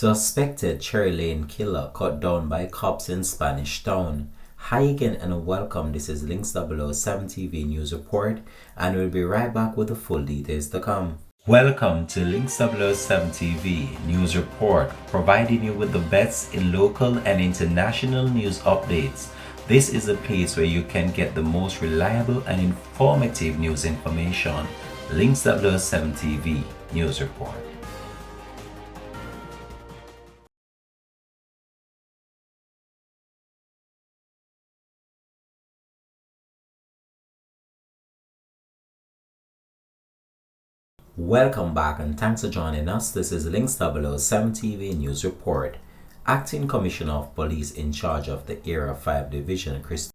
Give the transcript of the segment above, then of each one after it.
Suspected Cherry Lane killer cut down by cops in Spanish Town. Hi again and welcome. This is Links 007 TV News Report, and we'll be right back with the full details to come. Welcome to Links 007 TV News Report, providing you with the best in local and international news updates. This is a place where you can get the most reliable and informative news information. Links 007 TV News Report. Welcome back and thanks for joining us. This is Links 007 TV News Report. Acting Commissioner of Police in charge of the Area 5 Division, Chris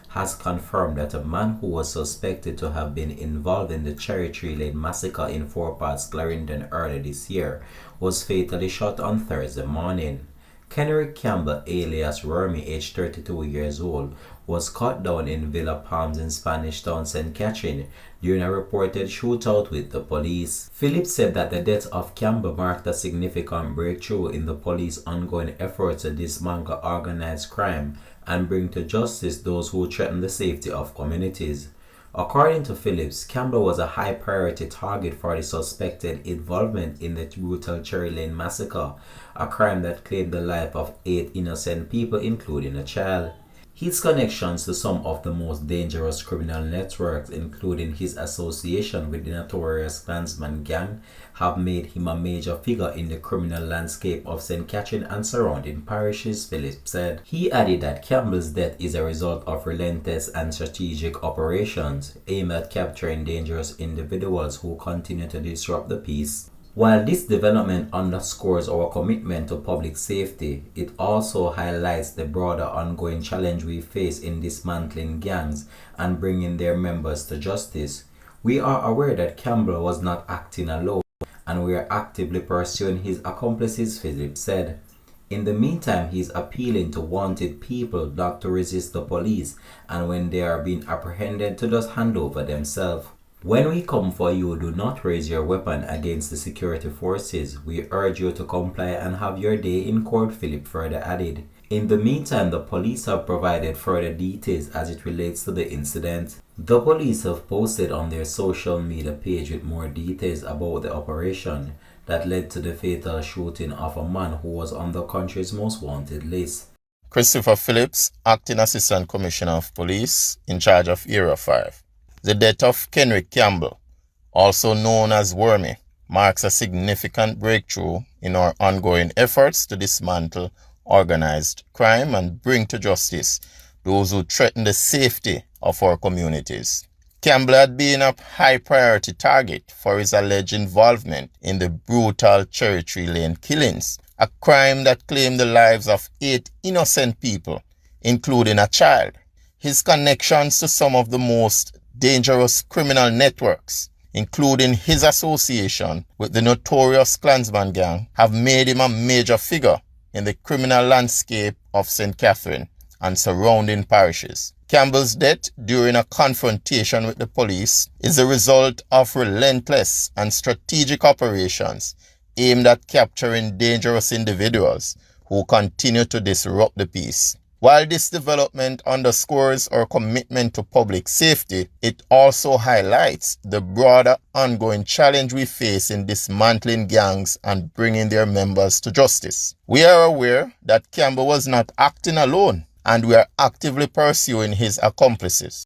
has confirmed that a man who was suspected to have been involved in the Cherry Tree Lane massacre in Fort Parts, Clarendon earlier this year was fatally shot on Thursday morning. Kenrick Campbell, alias Wormy, aged 32 years old, was cut down in Villa Palms in Spanish Town, St. Catherine, during a reported shootout with the police. Phillips said that the death of Campbell marked a significant breakthrough in the police's ongoing efforts to dismantle organized crime and bring to justice those who threaten the safety of communities. According to Phillips, Campbell was a high priority target for the suspected involvement in the brutal Cherry Lane massacre, a crime that claimed the life of 8 innocent people, including a child. His connections to some of the most dangerous criminal networks, including his association with the notorious Klansman gang, have made him a major figure in the criminal landscape of St. Catherine and surrounding parishes, Phillips said. He added that Campbell's death is a result of relentless and strategic operations aimed at capturing dangerous individuals who continue to disrupt the peace. While this development underscores our commitment to public safety, it also highlights the broader ongoing challenge we face in dismantling gangs and bringing their members to justice. We are aware that Campbell was not acting alone, and we are actively pursuing his accomplices, Phillips said. In the meantime, he is appealing to wanted people not to resist the police, and when they are being apprehended to just hand over themselves. When we come for you, do not raise your weapon against the security forces. We urge you to comply and have your day in court, Philip further added. In the meantime, the police have provided further details as it relates to the incident. The police have posted on their social media page with more details about the operation that led to the fatal shooting of a man who was on the country's most wanted list. Christopher Phillips, Acting Assistant Commissioner of Police in charge of Area 5. The death of Kenrick Campbell, also known as Wormy, marks a significant breakthrough in our ongoing efforts to dismantle organized crime and bring to justice those who threaten the safety of our communities. Campbell had been a high priority target for his alleged involvement in the brutal Cherry Tree Lane killings, a crime that claimed the lives of 8 innocent people, including a child. His connections to some of the most dangerous criminal networks, including his association with the notorious Klansman gang, have made him a major figure in the criminal landscape of St. Catherine and surrounding parishes. Campbell's death during a confrontation with the police is a result of relentless and strategic operations aimed at capturing dangerous individuals who continue to disrupt the peace. While this development underscores our commitment to public safety, it also highlights the broader ongoing challenge we face in dismantling gangs and bringing their members to justice. We are aware that Campbell was not acting alone, and we are actively pursuing his accomplices.